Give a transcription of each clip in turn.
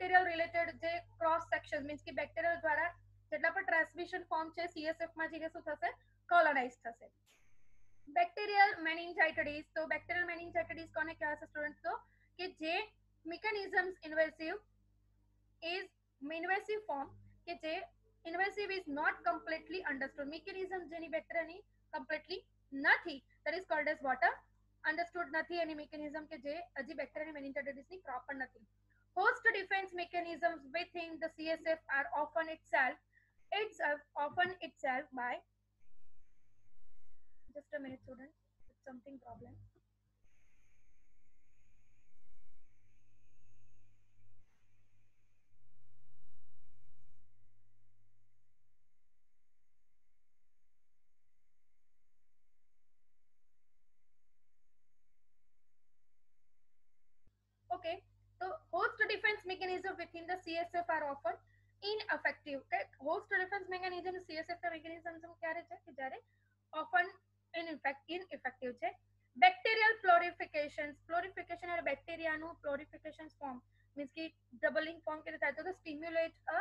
Bacterial related જે cross section means કે bacterial દ્વારા જેટલા પણ ટ્રાન્સમિશન ફોર્મ છે CSF માં જે શું થશે કોલોનાઇઝ થશે. બેક્ટેરિયલ મેનિન્જાઇટિસ, તો બેક્ટેરિયલ મેનિન્જાઇટિસ કોને કહેવાય છે સ્ટુડન્ટ? તો કે જે મિકેનિઝમ્સ ઇન્વેસિવ ફોર્મ કે જે invasive is not completely understood. Mechanism જેની બેક્ટેરિયાની કમ્પ્લીટલી નથી, that is called as water understood નથી એની મિકેનિઝમ કે જે હજી બેક્ટેરિયાની મેનિન્જાઇટિસની પ્રોપર નથી. Host defense mechanisms within the CSF are often itself by just a minute student, it's something problem. Okay, so host defense mechanism within the CSF are often ineffective. Host defense mechanism CSF ના mechanism ક્યારે છે કે જ્યારે often ineffective છે. Bacterial florification એટલે બેક્ટેરિયાનું florification form means કે doubling form કે થાય તો stimulate a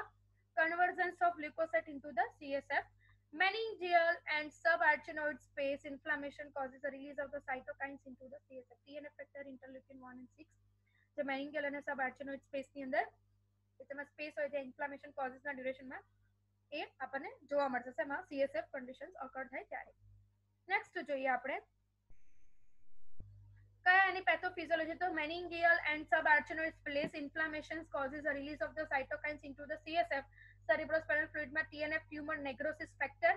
convergence of leukocyte into the CSF. Meningeal and subarachnoid space inflammation causes the release of the cytokines into the CSF. TNF factor, interleukin 1 and 6 જે મેનિન્ગિયલ અને સબઆર્ચનોઇડ space ની અંદર તેમાં space હોય છે ઇન્ફ્લામેશન કોઝિસ ના ડ્યુરેશન માં એ આપણને જોવા મળશે એમાં CSF કન્ડિશન્સ ઓકર થાય ત્યારે. નેક્સ્ટ જોઈએ આપણે કયા એની પેથોફિઝિયોલોજી, તો meningeal and subarachnoid space inflammation causes the release of the cytokines into the CSF. Cerebrospinal fluid માં TNF tumour necrosis factor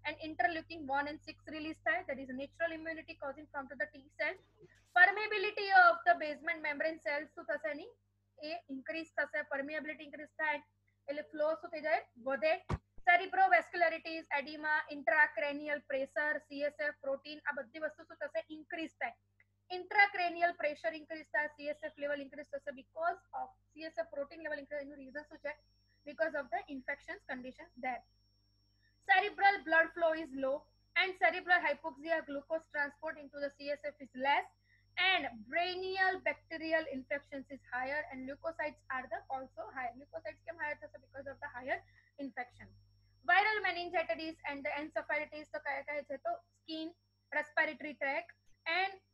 and interleukin 1 and 6 release થાય, that is natural immunity causing from to the T cells. Permeability of the basement membrane cells શું થશે એની એ increase થશે, permeability increase થાય એટલે flow શું થઈ જાય વધે. સેરિબ્રોવેસ્ક્યુલરિટીઝ, એડિમા, ઇન્ટ્રાક્રેનિયલ પ્રેશર, CSF પ્રોટીન આ બધી વસ્તુ શું થશે ઇન્ક્રીઝ થાય. ઇન્ટ્રાક્રેનિયલ પ્રેશર ઇન્ક્રીઝ થાય, CSF લેવલ ઇન્ક્રીઝ થશે because of CSF protein level increase. એનું રીઝન શું છે? because of the infections conditions there. Cerebral blood flow is low and cerebral hypoxia, glucose transport into the CSF is less, and brainial bacterial infections is higher and leukocytes are the also higher. Leukocytes came higher because of the higher infection. Viral meningitis and the encephalitis તો કયા કયા છે? તો skin, respiratory tract and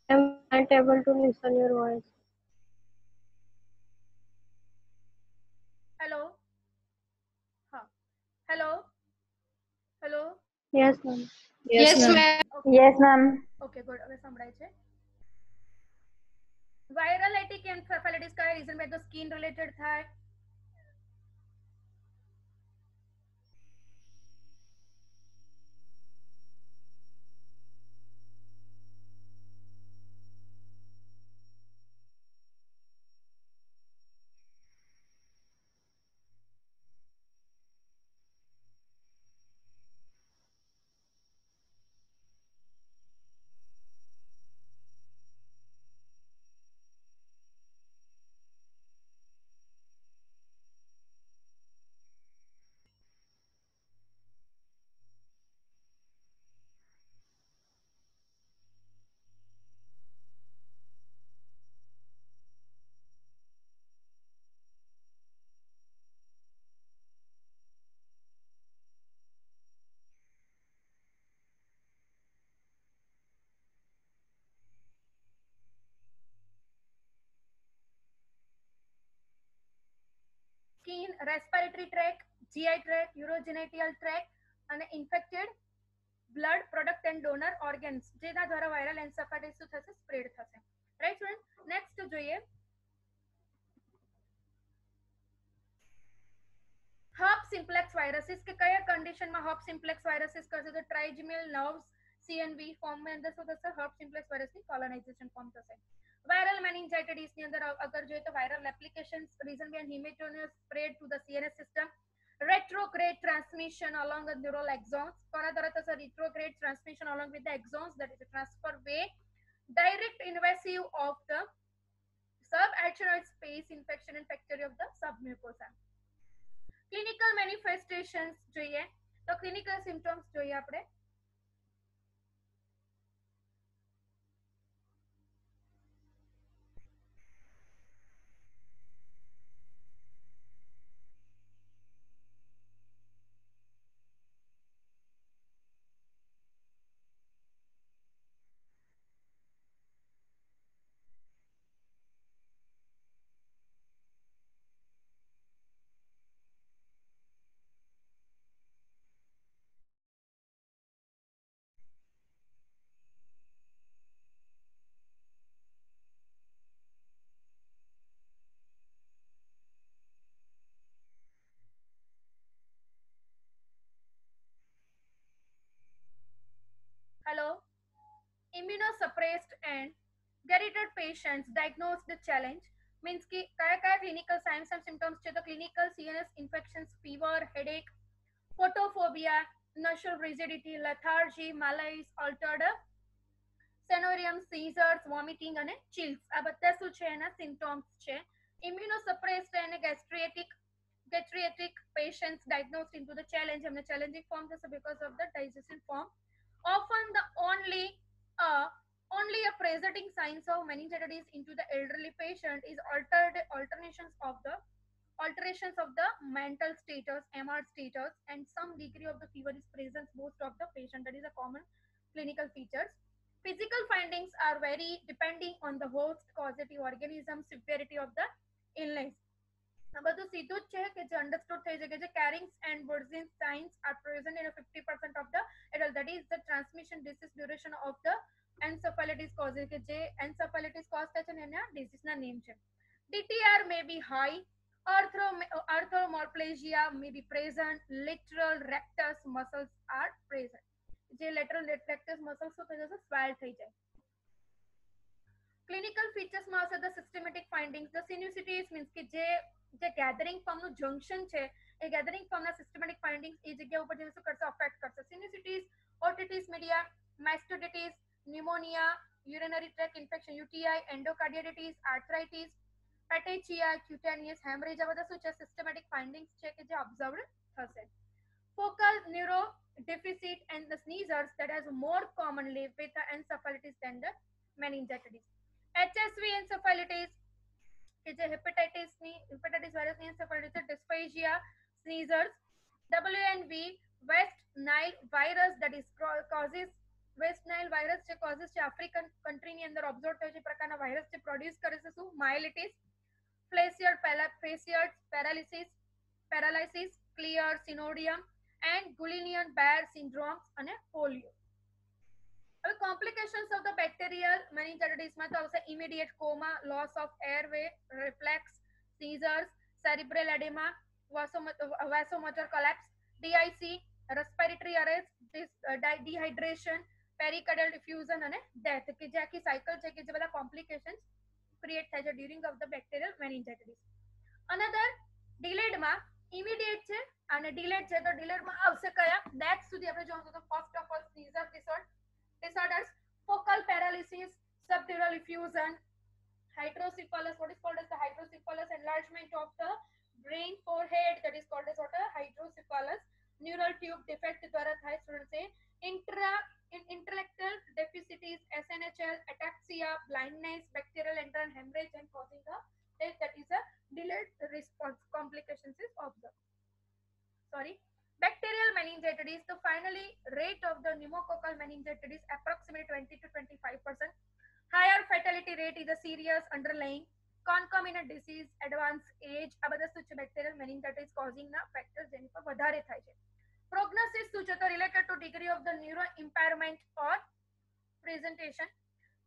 I'm not able to listen your voice. hello ha hello hello Yes, ma'am. Yes, ma'am. okay. Yes, ma'am. Okay, good. હવે સંભળાય છે. વાયરલાઇટિક encephalitis કયા રીઝન બાય તો સ્કિન રિલેટેડ થાય. Skin, respiratory tract, GI tract, urogenital tract અને infected blood product and donor organs જેના દ્વારા વાયરલ એન્સેફેલાઇટિસ શું થશે સ્પ્રેડ થશે. Right student. નેક્સ્ટ જોઈએ હર્પ સિમ્પ્લેક્સ વાયરસીસ કે કયા કન્ડિશનમાં હર્પ સિમ્પ્લેક્સ વાયરસીસ કરશે? તો ટ્રાઇજેમિયલ નર્વ્સ CNV ફોર્મ માં અંદર શું થશે? હર્પ સિમ્પ્લેક્સ વાયરસની કોલોનાઇઝેશન ફોર્મ થશે. વાયરલ મેનિન્જાઇટિસ ની અંદર અગર જોઈએ તો viral applications reason behind hematogenous spread to the CNS system. retrograde transmission along the neural axons. કોના દ્વારા થશે? retrograde transmission along with the axons, that is a transfer way. direct invasive of the subarachnoid space infection and bacteria of the submucosa. Clinical manifestations જોઈએ તો clinical symptoms જોઈએ આપણે. Hello. Immunosuppressed and garroted patients diagnosed the challenge means कि क्या clinical signs and symptoms છે તો clinical CNS infections, fever, headache, photophobia, nasal rigidity, lethargy, malaise, altered સેનોરિયમ, seizures, vomiting અને chills. આ બધા શું છે એના symptoms છે. Immunosuppressed and geriatric patients diagnosed into the challenge એમને challenging form થશે because of the digestion form. Often the only a presenting signs of meningitis into the elderly patient is alterations of the mental status, MR status, and some degree of the fever is present most of the patient. That is a common clinical features. Physical findings are vary depending on the host, causative organism, severity of the illness. આ બધું સિદ્ધું જ છે કે જે understood થઈ શકે છે. Kernig's and વર્ઝિન signs are present in 50% of the adult. That is the transmission disease duration of the encephalitis causes કે જે encephalitis cause થાય છે ને એના disease ના name છે. DTR may be high. Arthromorphagia may be present. Lateral rectus muscles are present. જે lateral rectus muscles શું થઈ જશે swell થઈ જાય. ક્લિનિકલ ફીચર્સમાં આવશે the systematic findings. The sinusitis means કે જે ગેધરિંગ ફોર્મનું જંક્શન છે એ ગેધરિંગ ફોર્મના સિસ્ટમેટિક ફાઇન્ડિંગ્સ એ જગ્યા ઉપર જઈને શું કરશે અફેક્ટ કરશે. Sinusitis, otitis media, mastoiditis, pneumonia, urinary tract infection UTI, endocarditis, arthritis, petechiae, cutaneous haemorrhage આ બધા શું છે સિસ્ટમેટિક ફાઇન્ડિંગ્સ છે કે જે ઓબ્ઝર્વડ થશે. Focal neuro deficit and the sneezers that has more commonly with the encephalitis than the meningitis. HSV encephalitis કે જે હેપેટાઇટિસ વાયરસની encephalitis છે. dysphagia, sneezers. WNV West Nile virus that is causes West Nile virus જે causes છે African કન્ટ્રીની અંદર observe થયો છે પ્રકારના વાયરસ જે પ્રોડ્યુસ કરે છે શું માયલિટિસ, ફ્લેસિયર પેરાલિસિસ, ક્લિયર સિનોડિયમ and Guillian Barre syndromes અને polio. હવે complications of the bacterial meningitis માં તો આવશે immediate coma, loss of airway, reflex, seizures, cerebral edema, vasomotor collapse, DIC, respiratory arrest, dehydration, pericardial effusion અને death કે જે આખી સાયકલ છે કે જે બધા complications create થાય છે during of the bacterial meningitis. Another delayed માં immediate છે અને delayed છે તો delayed માં આવશે કયા death સુધી આપણે જોવાનું તો first of all seizure disorders, focal paralysis, subdural effusion, hydrocephalus. What is called as the hydrocephalus? Enlargement of the brain forehead, that is called as what a hydrocephalus. Neural tube defect દ્વારા થાય student છે. Intellectual deficiencies, SNHL, ataxia, blindness, bacterial internal hemorrhage and causing the death. That is a delayed response. Complications is observed. Sorry. Bacterial meningitis, the finally rate of the pneumococcal meningitis approximately 20 to 25%. Higher fatality rate is a serious underlying concomitant disease, advanced age. આ બધા શું છે bacterial meningitis causing ના factors જેની પર વધારે થાય છે. Prognosis શું છે તો related to degree of the neuro impairment or presentation.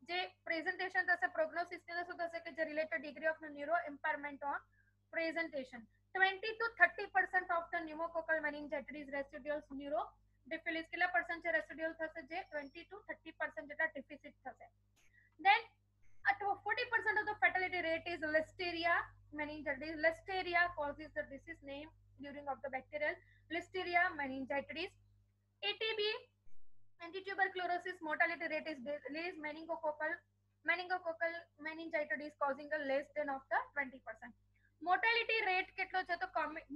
જે presentation થશે prognosis ની શું થશે કે જે related degree of the neuro impairment or presentation. 20 to 30% of the pneumococcal meningitis residual neurodeficit કેટલા percent છે residual થશે જે 20 to 30% જેટલા deficit થશે. Then 40% of the fatality rate is Listeria meningitis. Listeria causes the disease name during of the bacterial Listeria meningitis. ATB, antituberculosis mortality rate is meningococcal meningococcal meningitis causing a less than of the 20%. Mortality rate કેટલો છે તો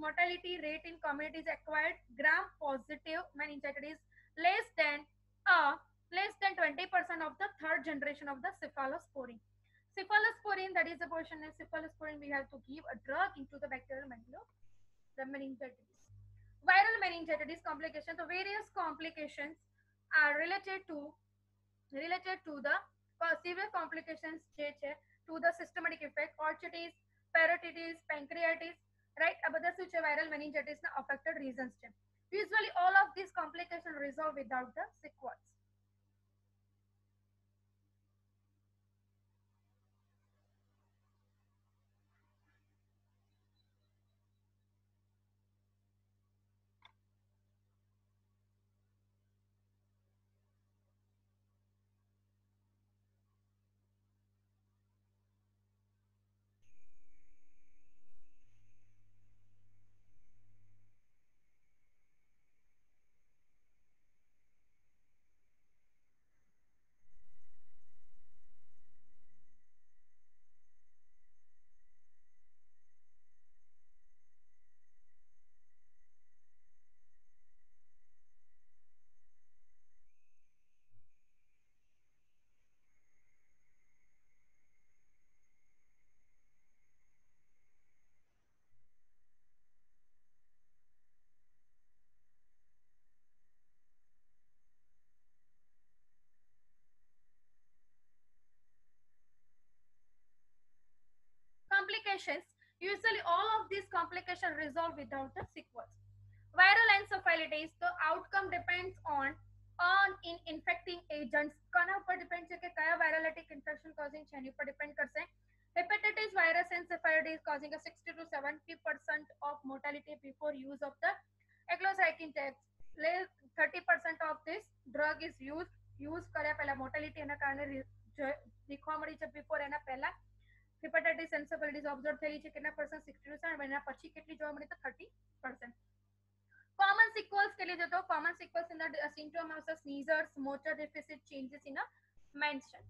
mortality rate in communities acquired gram positive meningitis less than 20% of the third generation of the cephalosporin. Cephalosporin, that is the portion of cephalosporin we have to give a drug into the bacterial meningitis. Viral meningitis complications. So various complications are related to the severe complications to the systematic effect, orchitis, parotitis, pancreatitis, right? આ બધા શું છે viral meningitis ના affected reasons છે. Usually all of these complications resolve without the sequels. Complications. Usually all of these complications resolve without the sequels. Viral encephalitis, the outcome depends on in infecting agents. કોના ઉપર depend છે કે કયા વાયરલેટિક infection causing છે એની ઉપર depend કરશે. Hepatitis virus encephalitis causing a 60 to 70% of mortality before use of the eclocycline tabs. 30% of this drug is used કર્યા પહેલા મોર્ટાલિટી એના કારણે દેખવા મળી છે બિફોર એના પહેલા હેપેટાઇટિસ એન્સેફેલાઇટિસ ઓબ્ઝર્વ થયેલી છે કેટલા પરસન્ટ 60 to 70 એના પછી કેટલી જોવા મળી તો 30%. Common sequels के लिए जो तो common sequels in the symptom of the sneezers, motor deficit changes in a mention.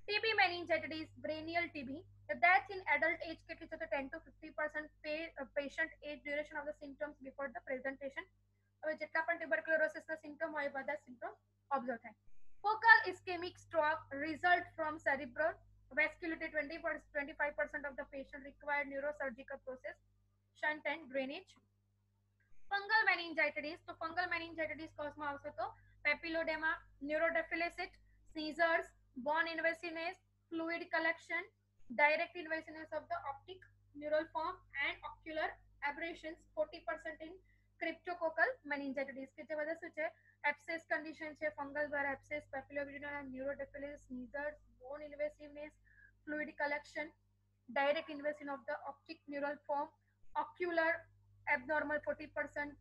TB meningitis, brainyal TB, the death in adult age के लिए जो तो 10 to 50% patient age duration of the symptoms before the presentation. હવે જેટલા પણ tuberculosis ના symptom હોય બધા symptom observe થાય. Focal ischemic stroke result from cerebral vascularity. 25% of the patient required neurosurgical process, shunt and drainage. Fungal meningitis, તો fungal meningitis કોઝમાં આવશે તો પેપિલોડેમા, ન્યુરોડેફિલિસિટ, sneezers, bone invasiveness, fluid collection, direct invasiveness of the optic neural form and ocular aberrations. 40% in cryptococcal meningitis કે જે બધા શું છે એબ્સેસ condition છે fungal દ્વારા એબ્સેસ, પેપિલોડેમા, ન્યુરોડેફિલિસ, sneezers, bone invasiveness, fluid collection, direct invasion of the optic neural form, ocular abnormal 40%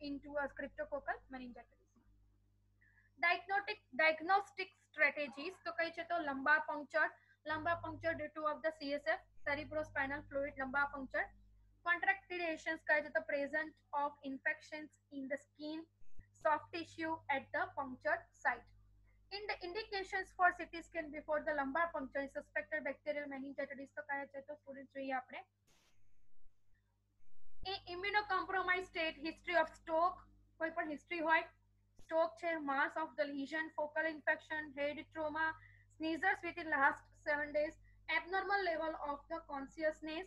into a cryptococcal meningitis. Diagnostic strategies તો કઈ છે તો lumbar puncture due to of the CSF, cerebrospinal fluid lumbar puncture. Contracturations કહે છે તો presence of infections in the skin, soft tissue at the punctured site. In the indications for CT scan before the lumbar puncture is suspected bacterial meningitis તો કહે છે તો student જોઈએ આપણે immunocompromised state, history of stroke, કોઈ પણ history હોય, stroke છે, mass of the lesion, focal infection, head trauma, sneezers within last 7 days, abnormal level of the consciousness,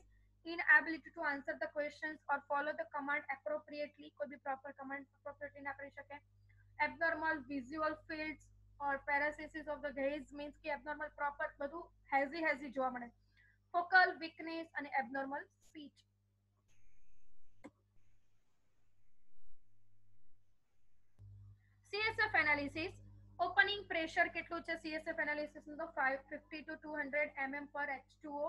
inability to answer the questions or follow the command appropriately, કોઈ બી proper command appropriately ના કરી શકે, abnormal visual fields or paralysis of the gaze means કે abnormal proper બધું hazy જોવા મળે, focal weakness અને abnormal speech. CSF analysis, opening pressure કેટલું છે CSF analysis નું તો 550 to 200 mm per H2O,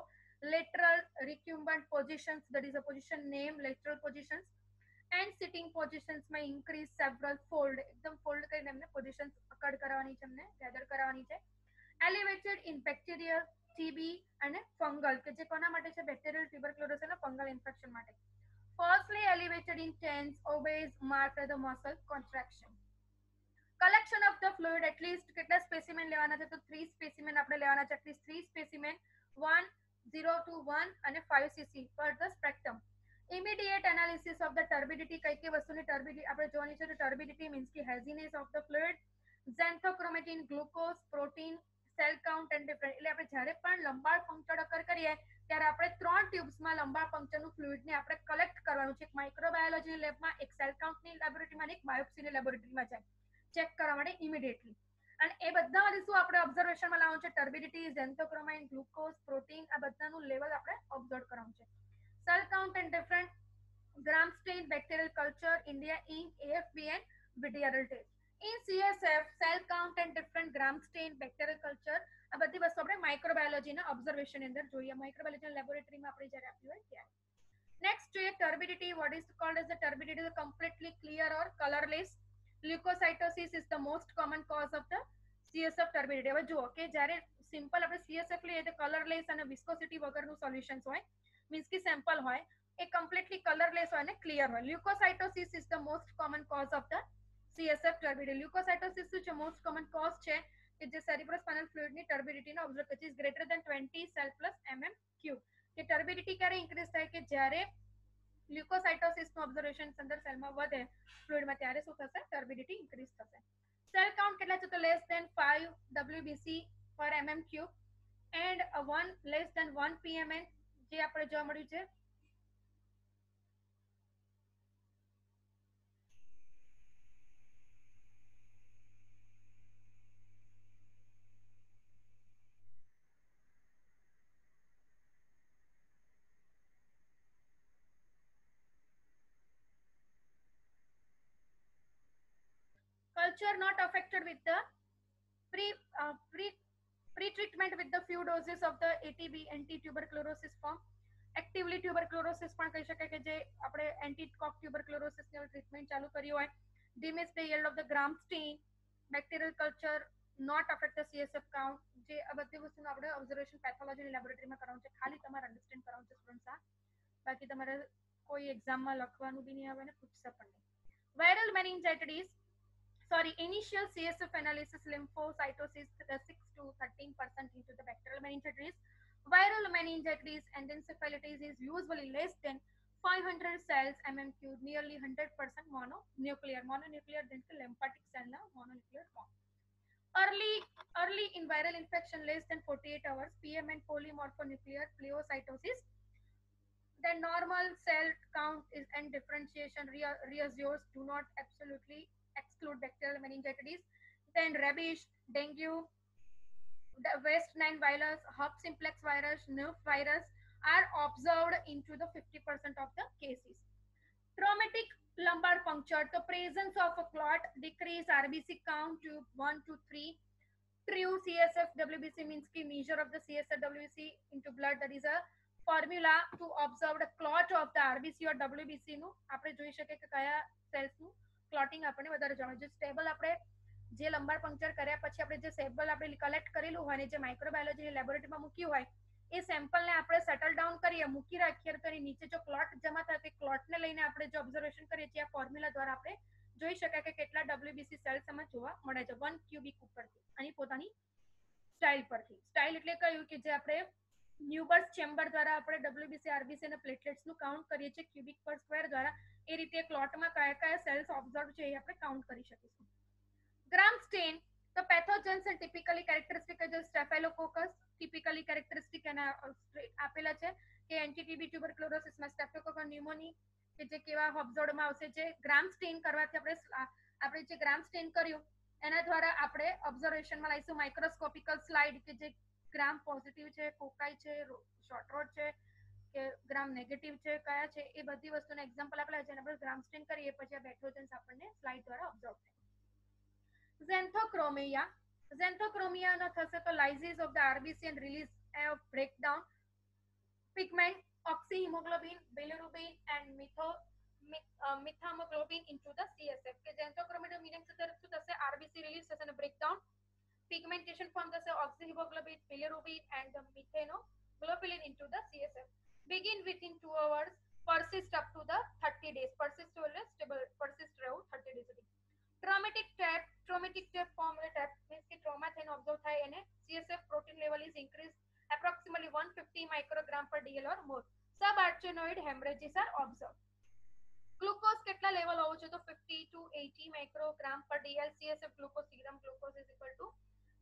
lateral recumbent positions, that is a position name, lateral positions, and sitting positions may increase several fold. એકદમ fold કરીને એમને positions પકડ કરવાની છે, એમને gather કરવાની છે. Elevated in bacterial, TB અને fungal કે જે કોના માટે છે bacterial tuberculosis અને fungal infection માટે. Falsely elevated in tense, obese, marked the muscle contraction. Collection of the fluid at least કેટલા સ્પેસિમેન લેવાના છે, તો 3 સ્પેસિમેન આપણે લેવાના છે, એટલીસ્ટ 3 સ્પેસિમેન 1 0 to 1 અને 5 cc પર the spectrum. Immediate analysis of the turbidity, કઈ કઈ વસ્તુની ટર્બિડિટી આપણે જોવાની છે, તો ટર્બિડિટી મીન્સ કે haziness of the fluid, xanthochromia, glucose, protein, cell count and different. એટલે આપણે જ્યારે પણ લંબાળ પંક્ચર અકર કરીએ ત્યારે આપણે 3 ટ્યુબ્સમાં લંબાળ પંક્ચરનું ફ્લુઇડને આપણે કલેક્ટ કરવાનું છે, એક માઇક્રોબાયોલોજી લેબમાં, એક સેલ કાઉન્ટની લેબોરેટરીમાં, એક બાયોપ્સીની લેબોરેટરીમાં જાય ચેક કરવા માટે ઇમિડિયેટલી. અને એ બધામાંથી શું આપણે ઓબ્ઝર્વેશનમાં લાવવાનું છે, ટર્બિડિટી, ઝેન્થોક્રોમાઇન, ગ્લુકોઝ, પ્રોટીન, આ બધાનું લેવલ આપણે ઓબ્ઝર્વ કરવાનું છે. Cell count and different, gram stain, bacterial culture, India in, AFBN, વિડિયરલ test. In CSF, cell count and different, gram stain, bacterial culture, આ બધી વસ્તુ આપણે માઇક્રોબાયોલોજીના ઓબ્ઝર્વેશન અંદર જોઈએ, માઇક્રોબાયોલોજી લેબોરેટરીમાં આપણે જ્યારે આપ્યું હોય ત્યારે. નેક્સ્ટ જોઈએ turbidity. What is called as the turbidity? The completely clear or colourless leukocytosis is the most common cause of the CSF turbidity. હવે જુઓ કે જ્યારે સિમ્પલ આપણે CSF લઈએ તો કલરલેસ અને વિસ્કોસિટી વગરનું સોલ્યુશન્સ હોય, મીન્સ કે સેમ્પલ હોય એ કમ્પ્લીટલી કલરલેસ હોય અને ક્લિયર હોય. Leukocytosis is the most common cause of the CSF turbidity. Leukocytosis શું છે? મોસ્ટ કોમન કોઝ છે કે જે સેરિબ્રોસ્પાઇનલ ફ્લુઇડની ટર્બિડિટીનો ઓબ્ઝર્વ કરે છે, is greater than 20 cell plus mm3. કે ટર્બિડિટી ક્યારે ઇન્ક્રીઝ થાય કે જ્યારે લ્યુકોસાઇટોસિસનું ઓબ્ઝર્વેશન અંદર સેલમાં વધે ફ્લુઇડમાં, ત્યારે શું થશે? ટર્બિડિટી ઇન્ક્રીઝ થશે. સેલ કાઉન્ટ કેટલા છે? તો લેસ ધેન 5 WBC પર mm3 and 1 less than 1 PMN જે આપણે જોવા મળ્યું છે. Culture not affected with the pre-treatment with the few doses of the ATB, anti-tuberculosis form. Actively tuberculosis પણ કહી શકાય કે જે આપણે એન્ટીકોક ટ્યુબરક્લોરોસિસની ટ્રીટમેન્ટ ચાલુ કરી હોય. ડિમિસ the yield of the gram stain, bacterial culture not affect the CSF count. જે આ બધી વસ્તુનું આપણે ઓબ્ઝર્વેશન પેથોલોજીની લેબોરેટરીમાં કરવાનું છે, ખાલી તમારે અન્ડરસ્ટેન્ડ કરવાનું છે સ્ટુડન્ટ્સ. બાકી તમારે કોઈ એક્ઝામમાં લખવાનું બી નહીં આવે ને પૂછશે પણ નહીં. Viral meningitis, sorry, initial CSF analysis lymphocytosis 6 to 13% into the bacterial meningitis. Viral meningitis and encephalitis is usually less than 500 cells mm3, nearly 100% mononuclear. Mononuclear then lymphatic cell na mononuclear form. Early in viral infection less than 48 hours, PMN polymorphonuclear pleocytosis. Then normal cell count is and differentiation reassures do not absolutely exclude bacterial meningitis. Then rabies, dengue, the West Nile virus, Hub simplex virus, Nerf virus are observed into the 50% of the cases. Traumatic lumbar puncture, the presence of a clot, decrease RBC count to 1 to 3. True CSF WBC means the measure of the CSF WBC into blood, that is a formula to observe the clot of the RBC or WBC નું આપણે જોઈ શકીએ કે કયા સેલ્સનું clotting આપણને વધારે જાણો. જે સ્ટેબલ આપણે જે લંબાર પંક્ચર કર્યા પછી આપણે જે સેમ્પલ આપણે કલેક્ટ કરેલું હોય ને જે માઇક્રોબાયોલોજીની લેબોરેટરીમાં મૂક્યું હોય એ સેમ્પલને આપણે સેટલ ડાઉન કરીએ, મૂકી રાખીએ તો એની નીચે જો ક્લોટ જમા થાય તે ક્લોટને લઈને આપણે જો ઓબ્ઝર્વેશન કરીએ છીએ આ ફોર્મ્યુલા દ્વારા આપણે જોઈ શકાય કે કેટલા WBC સેલ્સ એમાં જોવા મળે છે 1 ક્યુબિક ઉપરથી આની પોતાની સ્ટાઇલ પરથી. સ્ટાઇલ એટલે કહ્યું કે જે આપણે ન્યુબર્સ ચેમ્બર દ્વારા આપણે WBC, RBC અને પ્લેટલેટ્સનું કાઉન્ટ કરીએ છીએ ક્યુબિક પર સ્ક્વેર દ્વારા, એ રીતે ક્લોટમાં કયા કયા સેલ્સ ઓબ્ઝર્વ છે એ આપણે કાઉન્ટ કરી શકીશું. ગ્રામ સ્ટેન, તો પેથોજન્સ એન્ડ ટિપિકલી કેરેક્ટરિસ્ટિક જે સ્ટેફેલોકોકસ ટિપિકલી કેરેક્ટરિસ્ટિક એના આપેલા છે કે એન્ટીટીબી ટ્યુબરક્લોરોસિસમાં સ્ટેફિલોકોકસ ન્યુમોની કે જે કેવા ઓબ્ઝર્વમાં આવશે. જે ગ્રામ સ્ટેન કરવાથી આપણે જે ગ્રામ સ્ટેન કર્યું એના દ્વારા આપણે ઓબ્ઝર્વેશનમાં લાવીશું માઇક્રોસ્કોપિકલ સ્લાઇડ કે જે ગ્રામ પોઝિટિવ છે, કોકાઈ છે, શોર્ટ રોડ છે કે ગ્રામ નેગેટિવ છે, કયા છે એ બધી વસ્તુના એક્ઝામ્પલ આપેલા છે. આપણે ગ્રામ સ્ટેન કરીએ પછી આ પેથોજન્સ આપણને સ્લાઇડ દ્વારા ઓબ્ઝર્વ થાય. Xanthochromia, xanthochromia થશે તો lysis of the RBC and release of breakdown pigment oxyhemoglobin, bilirubin and methamoglobin into the CSF. કે xanthochromia meaning શું થશે? RBC release થશે અને breakdown pigmentation form થશે oxyhemoglobin, bilirubin and the methanoglobulin into the CSF. Begin within 2 hours, persist up to the 30 days. Persist એટલે stable, persist રહેવું 30 days સુધી. Traumatic traumatic form means કે trauma થઈને ઓબ્ઝર્વ થાય એને CSF protein level is increased approximately 150 microgram per dl or more. Subarachnoid hemorrhages are observed. Glucose કેટલા level હોવું જોઈએ તો 50 to 80 microgram per dl. CSF glucose serum glucose is equal to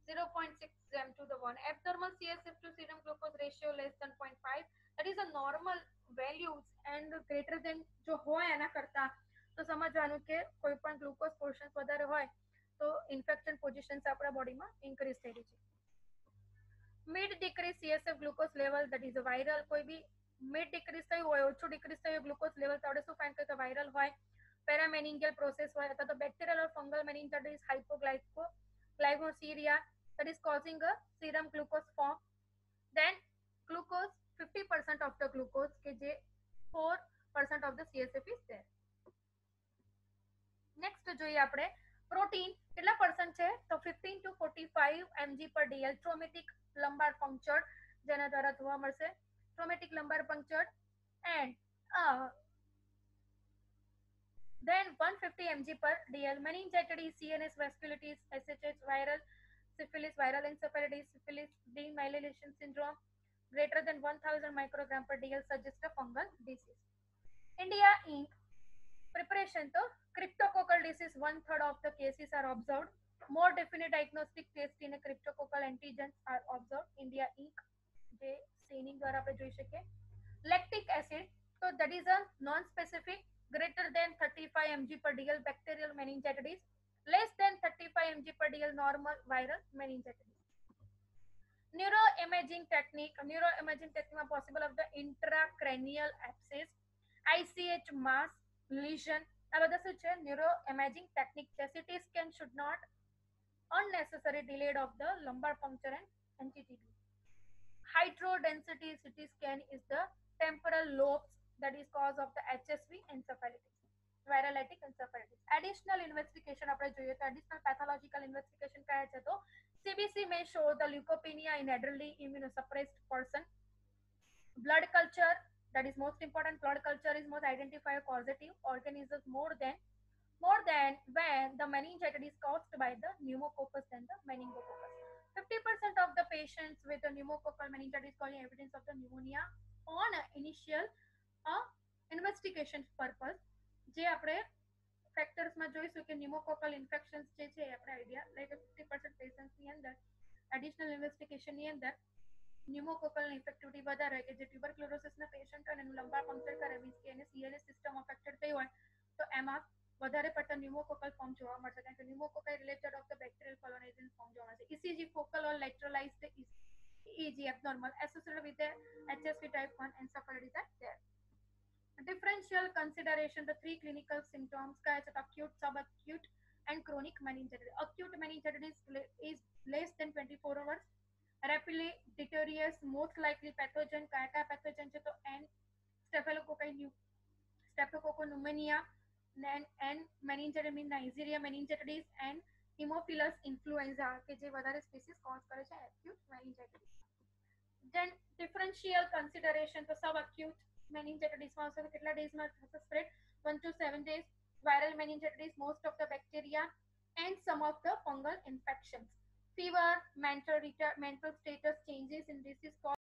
0.6 gram to the 1. Abnormal CSF to serum glucose ratio less than 0.5. That is a normal values and greater than જો હોય એના કરતા તો સમજવાનું કે કોઈ પણ ગ્લુકોઝ પોર્શન વધારે હોય તો ઇન્ફેક્શન પોઝિશન્સ આપણા બોડીમાં ઇન્ક્રીઝ થઈ રહી છે. Mid decrease CSF glucose level that is a viral કોઈ બી મિડ ડિક્રીઝ થયું હોય ઓછું ડિક્રીઝ થયું ગ્લુકોઝ લેવલ તો આપણે શું ફાઇન્ડ કરીએ વાયરલ હોય પેરામેનિંગિયલ પ્રોસેસ હોય અથવા તો બેક્ટેરિયલ ઓર ફંગલ મેનિન્જાઇટિસ હાઇપોગ્લાઇકોગ્લાઇકોસીરિયા that is causing a serum glucose form. Then glucose 50% of the glucose કે જે 4% of the CSF is there. Next જોઈએ આપણે પ્રોટીન કેટલા પરસન્ટ છે તો 15 to 45 mg per dl. traumatic lumbar puncture જેના દ્વારા જોવા મળશે traumatic lumbar puncture and then 150 mg per dl. meningitis, CNS vasculitis, SHH, viral syphilis, viral encephalitis, syphilis, demyelination syndrome greater than 1000 microgram per dl suggests a fungal disease. India Inc. preparation to cryptococcal disease 1/3 of the cases are observed. More definite diagnostic test in a cryptococcal antigens are observed. India Inc. જે screening દ્વારા આપણે જોઈ શકીએ. lactic acid so that is a non-specific greater than 35 mg per dl bacterial meningitis, less than 35 mg per dl normal viral meningitis. Neuroimaging technique માં possible of the intracranial abscess, ICH mass lesion આ બધા શું છે neuroimaging technique છે. CT scan should not unnecessary delayed of the lumbar puncture and NTTB. Hydrodensity CT scan is the temporal lobes that is cause of the HSV encephalitis, viral-lytic encephalitis. Additional investigation આપણે જોઈએ તો additional pathological investigation કયા છે તો CBC may show the leukopenia in elderly immunosuppressed person. Blood culture, that is most important, blood culture is most identified causative organisms more than when the meningitis is caused by the pneumococcus than the meningococcus. 50% of the patients with the pneumococcal meningitis calling evidence of the pneumonia on initial investigation purpose. જે આપણે ફેક્ટર્સમાં જોઈશું કે pneumococcal infections જે છે આપણે idea like 50% patients ની અંદર additional investigation ની અંદર pneumococcal infectivity વધારે હોય કે જે ટ્યુબરક્લોરોસિસ ના પેશન્ટ હોય એનું લંબાર પંક્ચર કરે મીન્સ કે એને CNS સિસ્ટમ અફેક્ટેડ થઈ હોય તો એમાં વધારે પડતા pneumococcal ફોર્મ જોવા મળશે કારણ કે pneumococci related of the bacterial colonisation form જોવા મળશે. ECG focal or lateralized EEG abnormal associated with the HSV type 1 encephalitis are there. Differential consideration, the three clinical symptoms acute, subacute and chronic meningitis. Acute meningitis is less than 24 hours, rapidly deteriorates, most likely pathogen kaya pathogen છે તો N staphylococcus pneumonia and meningitis means Neisseria meningitis and Haemophilus influenza કે જે વધારે species cause કરે છે acute meningitis. Then differential consideration તો subacute meningitis માં આવશે કેટલા ડેઝમાં થશે spread 1 to 7 days. Viral meningitis, most of the bacteria and some of the fungal infections. Fever, mental status changes in this is called